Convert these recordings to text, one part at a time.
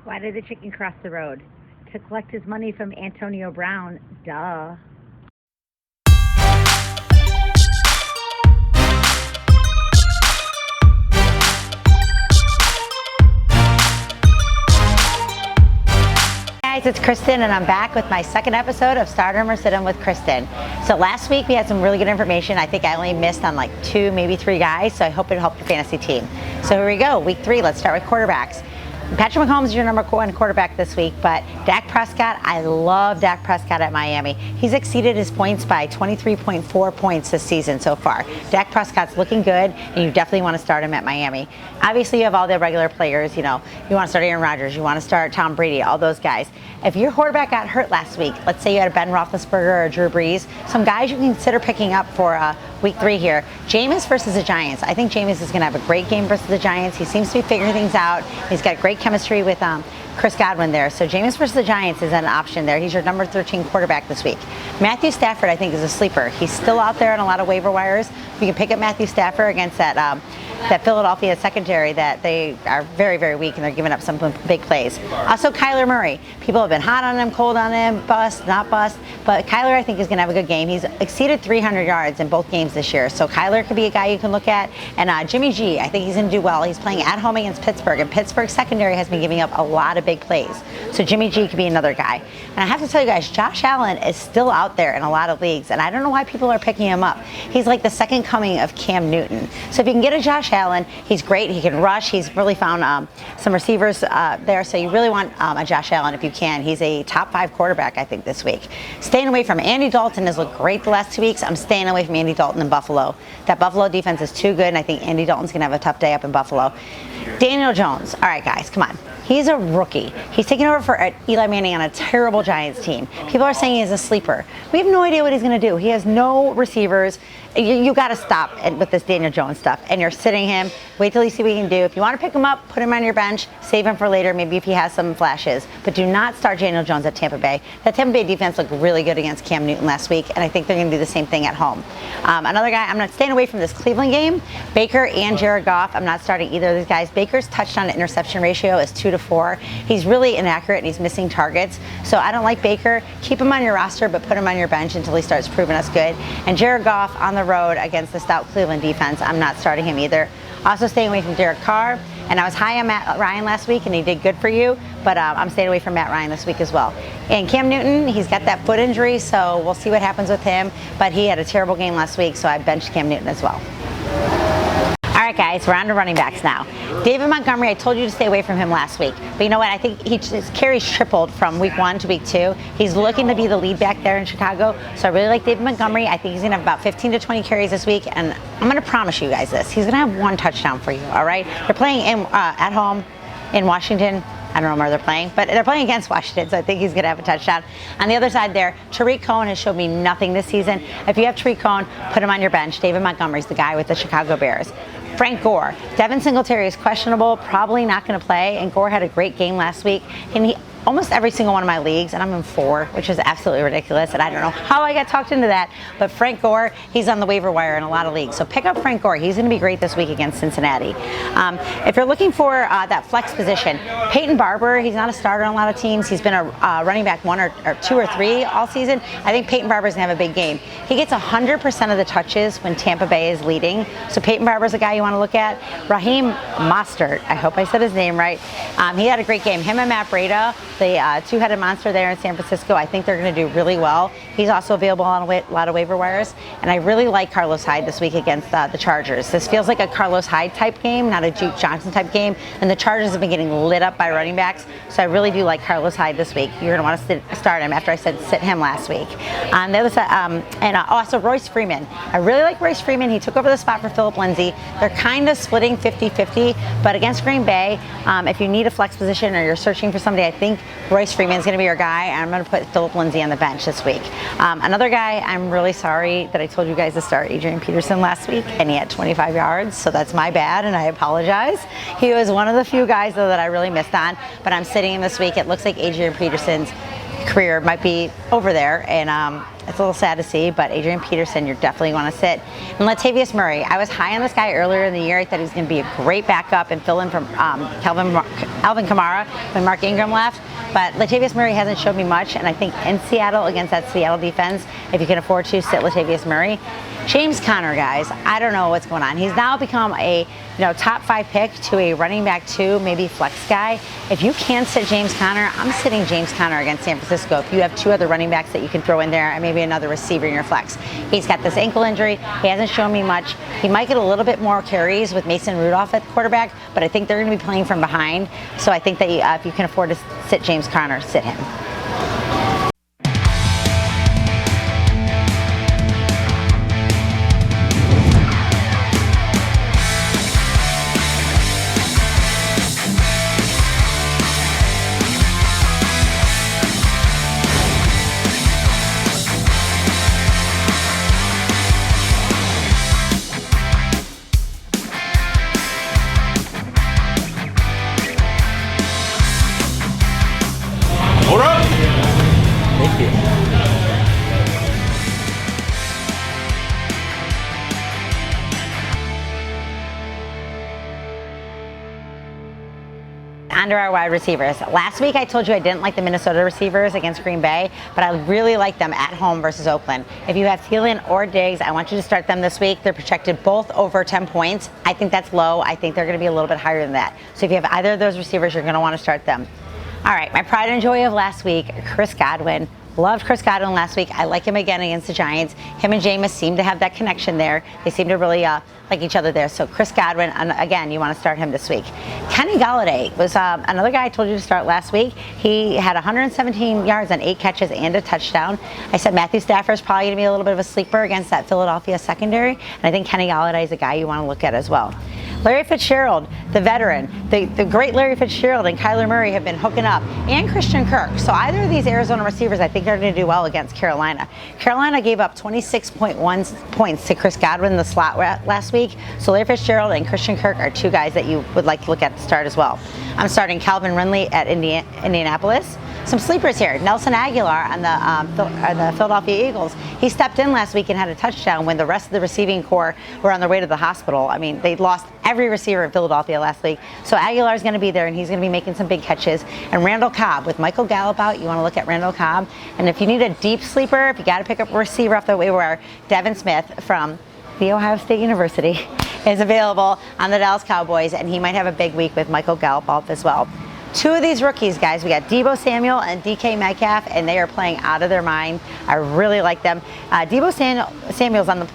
Why did the chicken cross the road? To collect his money from Antonio Brown. Duh. Hey guys, it's Kristin, and I'm back with my second episode of Stardom or Sit-em with Kristin. So last week we had some really good information. I think I only missed on like 2, maybe 3 guys, so I hope it helped your fantasy team. So here we go, week 3. Let's start with quarterbacks. Patrick Mahomes is your number 1 quarterback this week, but Dak Prescott, I love Dak Prescott at Miami. He's exceeded his points by 23.4 points this season so far. Dak Prescott's looking good, and you definitely want to start him at Miami. Obviously, you have all the regular players. You know, you want to start Aaron Rodgers, you want to start Tom Brady, all those guys. If your quarterback got hurt last week, let's say you had a Ben Roethlisberger or Drew Brees, some guys you can consider picking up for week 3 here. Jameis versus the Giants. I think Jameis is going to have a great game versus the Giants. He seems to be figuring things out. He's got great chemistry with Chris Godwin there. So Jameis versus the Giants is an option there. He's your number 13 quarterback this week. Matthew Stafford, I think, is a sleeper. He's still out there on a lot of waiver wires. You can pick up Matthew Stafford against that Philadelphia secondary that they are very, very weak, and they're giving up some big plays. Also, Kyler Murray. People have been hot on him, cold on him, bust, not bust. But Kyler, I think, is going to have a good game. He's exceeded 300 yards in both games this year. So Kyler could be a guy you can look at. And Jimmy G, I think he's going to do well. He's playing at home against Pittsburgh, and Pittsburgh's secondary has been giving up a lot of big plays. So Jimmy G could be another guy. And I have to tell you guys, Josh Allen is still out there in a lot of leagues, and I don't know why people are picking him up. He's like the second coming of Cam Newton. So if you can get a Josh Allen, he's great. He can rush. He's really found some receivers there. So you really want a Josh Allen if you can. He's a top 5 quarterback, I think, this week. Staying away from Andy Dalton has looked great the last 2 weeks. I'm staying away from Andy Dalton in Buffalo. That Buffalo defense is too good, and I think Andy Dalton's going to have a tough day up in Buffalo. Daniel Jones. All right, guys, come on. He's a rookie. He's taking over for Eli Manning on a terrible Giants team. People are saying he's a sleeper. We have no idea what he's going to do. He has no receivers. You got to stop with this Daniel Jones stuff. And you're sitting him. Wait till you see what he can do. If you want to pick him up, put him on your bench. Save him for later, maybe if he has some flashes. But do not start Daniel Jones at Tampa Bay. That Tampa Bay defense looked really good against Cam Newton last week, and I think they're going to do the same thing at home. Another guy, I'm not staying away from this Cleveland game. Baker and Jared Goff. I'm not starting either of these guys. Baker's touchdown to interception ratio is 2-4. He's really inaccurate, and he's missing targets. So I don't like Baker. Keep him on your roster, but put him on your bench until he starts proving us good. And Jared Goff on the road against the stout Cleveland defense. I'm not starting him either. Also staying away from Derek Carr. And I was high on Matt Ryan last week, and he did good for you. But I'm staying away from Matt Ryan this week as well. And Cam Newton, he's got that foot injury, so we'll see what happens with him. But he had a terrible game last week, so I benched Cam Newton as well. All right, guys, we're on to running backs now. David Montgomery, I told you to stay away from him last week. But you know what? I think his carries tripled from week 1 to week 2. He's looking to be the lead back there in Chicago. So I really like David Montgomery. I think he's going to have about 15 to 20 carries this week. And I'm going to promise you guys this. He's going to have 1 touchdown for you, all right? They're playing at home in Washington. I don't know where they're playing, but they're playing against Washington, so I think he's going to have a touchdown. On the other side there, Tariq Cohen has showed me nothing this season. If you have Tariq Cohen, put him on your bench. David Montgomery's the guy with the Chicago Bears. Frank Gore. Devin Singletary is questionable, probably not going to play, and Gore had a great game last week. And almost every single one of my leagues, and I'm in 4, which is absolutely ridiculous, and I don't know how I got talked into that, but Frank Gore, he's on the waiver wire in a lot of leagues. So pick up Frank Gore. He's going to be great this week against Cincinnati. If you're looking for that flex position, Peyton Barber, he's not a starter on a lot of teams. He's been a running back 1 or 2 or 3 all season. I think Peyton Barber's going to have a big game. He gets 100% of the touches when Tampa Bay is leading. So Peyton Barber's a guy you want to look at. Raheem Mostert, I hope I said his name right. He had a great game. Him and Matt Breida, the two-headed monster there in San Francisco, I think they're going to do really well. He's also available on a lot of waiver wires. And I really like Carlos Hyde this week against the Chargers. This feels like a Carlos Hyde type game, not a Duke Johnson type game. And the Chargers have been getting lit up by running backs. So I really do like Carlos Hyde this week. You're going to want to start him after I said sit him last week. On the other side, also Royce Freeman. I really like Royce Freeman. He took over the spot for Phillip Lindsay. They're kind of splitting 50-50, but against Green Bay, if you need a flex position or you're searching for somebody, I think Royce Freeman's going to be your guy, and I'm going to put Phillip Lindsay on the bench this week. Another guy, I'm really sorry that I told you guys to start Adrian Peterson last week, and he had 25 yards, so that's my bad, and I apologize. He was one of the few guys, though, that I really missed on, but I'm sitting him this week. It looks like Adrian Peterson's career might be over there, and a little sad to see, but Adrian Peterson, you're definitely going to sit. And Latavius Murray, I was high on this guy earlier in the year. I thought he was going to be a great backup and fill in from Alvin Kamara when Mark Ingram left. But Latavius Murray hasn't showed me much, and I think in Seattle, against that Seattle defense, if you can afford to, sit Latavius Murray. James Conner, guys, I don't know what's going on. He's now become a top 5 pick to a running back 2, maybe flex guy. If you can sit James Conner, I'm sitting James Conner against San Francisco. If you have 2 other running backs that you can throw in there and maybe another receiver in your flex. He's got this ankle injury. He hasn't shown me much. He might get a little bit more carries with Mason Rudolph at quarterback, but I think they're going to be playing from behind. So I think that if you can afford to sit James Conner, sit him. Under our wide receivers. Last week I told you I didn't like the Minnesota receivers against Green Bay, but I really like them at home versus Oakland. If you have Thielen or Diggs, I want you to start them this week. They're projected both over 10 points. I think that's low. I think they're going to be a little bit higher than that. So if you have either of those receivers, you're going to want to start them. All right, my pride and joy of last week, Chris Godwin. Loved Chris Godwin last week. I like him again against the Giants. Him and Jameis seem to have that connection there. They seem to really like each other there. So Chris Godwin, again, you want to start him this week. Kenny Golladay was another guy I told you to start last week. He had 117 yards on 8 catches and a touchdown. I said Matthew Stafford's probably going to be a little bit of a sleeper against that Philadelphia secondary. And I think Kenny Golladay is a guy you want to look at as well. Larry Fitzgerald, the veteran, the great Larry Fitzgerald and Kyler Murray have been hooking up, and Christian Kirk. So either of these Arizona receivers I think are going to do well against Carolina. Carolina gave up 26.1 points to Chris Godwin in the slot last week. So Larry Fitzgerald and Christian Kirk are 2 guys that you would like to look at to start as well. I'm starting Calvin Ridley at Indianapolis. Some sleepers here. Nelson Aguilar on the Philadelphia Eagles. He stepped in last week and had a touchdown when the rest of the receiving corps were on their way to the hospital. I mean, they lost every receiver in Philadelphia last week. So Aguilar's going to be there, and he's going to be making some big catches. And Randall Cobb, with Michael Gallup out, you want to look at Randall Cobb. And if you need a deep sleeper, if you got to pick up a receiver off the waiver, Devin Smith from The Ohio State University is available on the Dallas Cowboys, and he might have a big week with Michael Gallup off as well. 2 of these rookies, guys, we got Deebo Samuel and DK Metcalf, and they are playing out of their mind. I really like them. Deebo Samuel's on the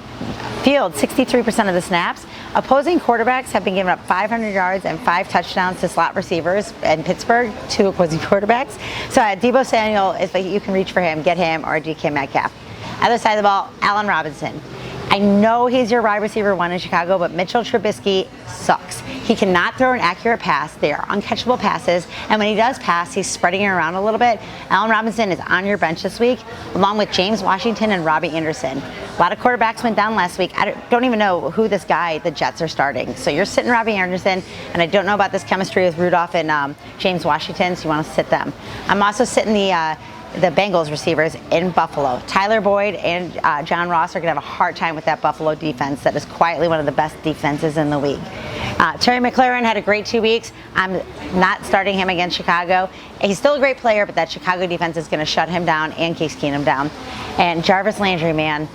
field 63% of the snaps. Opposing quarterbacks have been giving up 500 yards and 5 touchdowns to slot receivers in Pittsburgh, 2 opposing quarterbacks. So Deebo Samuel, if you can reach for him, get him, or DK Metcalf. Other side of the ball, Allen Robinson. I know he's your wide receiver 1 in Chicago, but Mitchell Trubisky sucks. He cannot throw an accurate pass. They are uncatchable passes, and when he does pass, he's spreading it around a little bit. Allen Robinson is on your bench this week, along with James Washington and Robbie Anderson. A lot of quarterbacks went down last week. I don't even know who this guy the Jets are starting. So you're sitting Robbie Anderson, and I don't know about this chemistry with Rudolph and James Washington, so you want to sit them. I'm also sitting the Bengals receivers in Buffalo. Tyler Boyd and John Ross are going to have a hard time with that Buffalo defense that is quietly one of the best defenses in the league. Terry McLaurin had a great 2 weeks. I'm not starting him against Chicago. He's still a great player, but that Chicago defense is going to shut him down and Case Keenum down. And Jarvis Landry, man,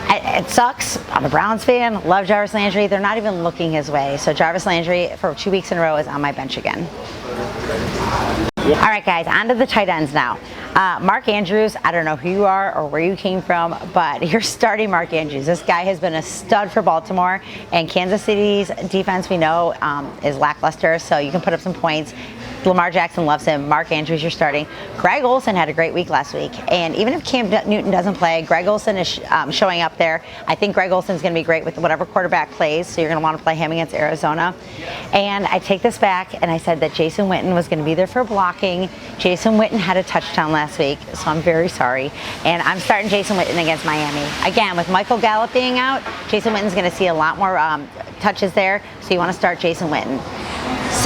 it sucks. I'm a Browns fan. Love Jarvis Landry. They're not even looking his way. So Jarvis Landry for 2 weeks in a row is on my bench again. All right, guys, on to the tight ends now. Mark Andrews, I don't know who you are or where you came from, but you're starting Mark Andrews. This guy has been a stud for Baltimore, and Kansas City's defense, we know, is lackluster, so you can put up some points. Lamar Jackson loves him. Mark Andrews, you're starting. Greg Olsen had a great week last week, and even if Cam Newton doesn't play, Greg Olsen is showing up there. I think Greg Olsen's going to be great with whatever quarterback plays, so you're going to want to play him against Arizona. And I take this back, and I said that Jason Witten was going to be there for blocking. Jason Witten had a touchdown last week, so I'm very sorry. And I'm starting Jason Witten against Miami. Again, with Michael Gallup being out, Jason Witten's going to see a lot more touches there, so you want to start Jason Witten.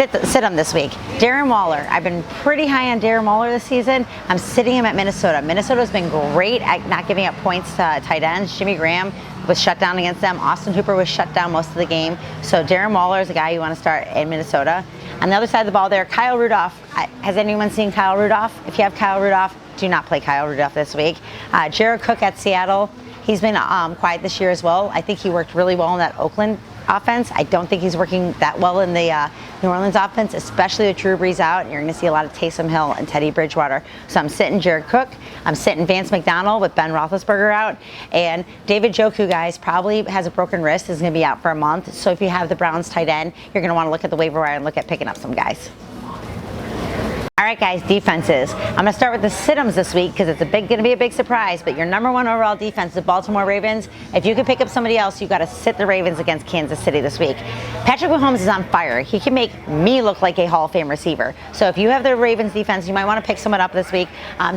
sit him this week. Darren Waller. I've been pretty high on Darren Waller this season. I'm sitting him at Minnesota. Minnesota's been great at not giving up points to tight ends. Jimmy Graham was shut down against them. Austin Hooper was shut down most of the game. So Darren Waller is a guy you want to start in Minnesota. On the other side of the ball there, Kyle Rudolph. Has anyone seen Kyle Rudolph? If you have Kyle Rudolph, do not play Kyle Rudolph this week. Jared Cook at Seattle. He's been quiet this year as well. I think he worked really well in that Oakland offense. I don't think he's working that well in the New Orleans offense, especially with Drew Brees out. You're going to see a lot of Taysom Hill and Teddy Bridgewater. So I'm sitting Jared Cook. I'm sitting Vance McDonald with Ben Roethlisberger out. And David Njoku, guys, probably has a broken wrist, is going to be out for a month. So if you have the Browns tight end, you're going to want to look at the waiver wire and look at picking up some guys. All right, guys, defenses. I'm going to start with the sit-ems this week because it's going to be a big surprise, but your number one overall defense, the Baltimore Ravens. If you can pick up somebody else, you've got to sit the Ravens against Kansas City this week. Patrick Mahomes is on fire. He can make me look like a Hall of Fame receiver. So if you have the Ravens defense, you might want to pick someone up this week.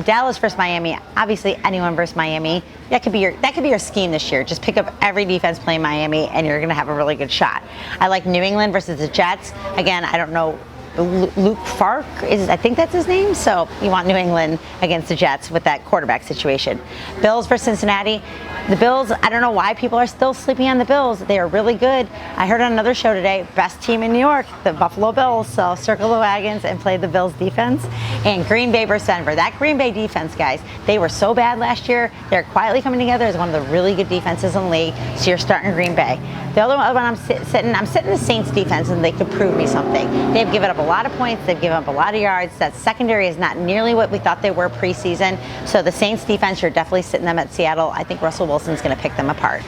Dallas versus Miami. Obviously, anyone versus Miami. That could be your scheme this year. Just pick up every defense playing Miami, and you're going to have a really good shot. I like New England versus the Jets. Again, I don't know. Luke Fark I think that's his name. So you want New England against the Jets with that quarterback situation. Bills versus Cincinnati. The Bills, I don't know why people are still sleeping on the Bills. They are really good. I heard on another show today, best team in New York, the Buffalo Bills. So circle the wagons and play the Bills defense. And Green Bay versus Denver. That Green Bay defense, guys, they were so bad last year. They're quietly coming together as one of the really good defenses in the league. So you're starting Green Bay. The other one I'm sitting the Saints defense, and they could prove me something. They've given up a lot of points. They've given up a lot of yards. That secondary is not nearly what we thought they were preseason. So the Saints defense, you're definitely sitting them at Seattle. I think Russell Wilson's going to pick them apart.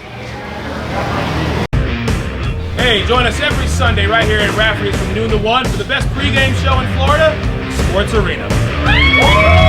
Hey, join us every Sunday right here at Rafferty's from noon to 1 for the best pregame show in Florida, Sports Arena.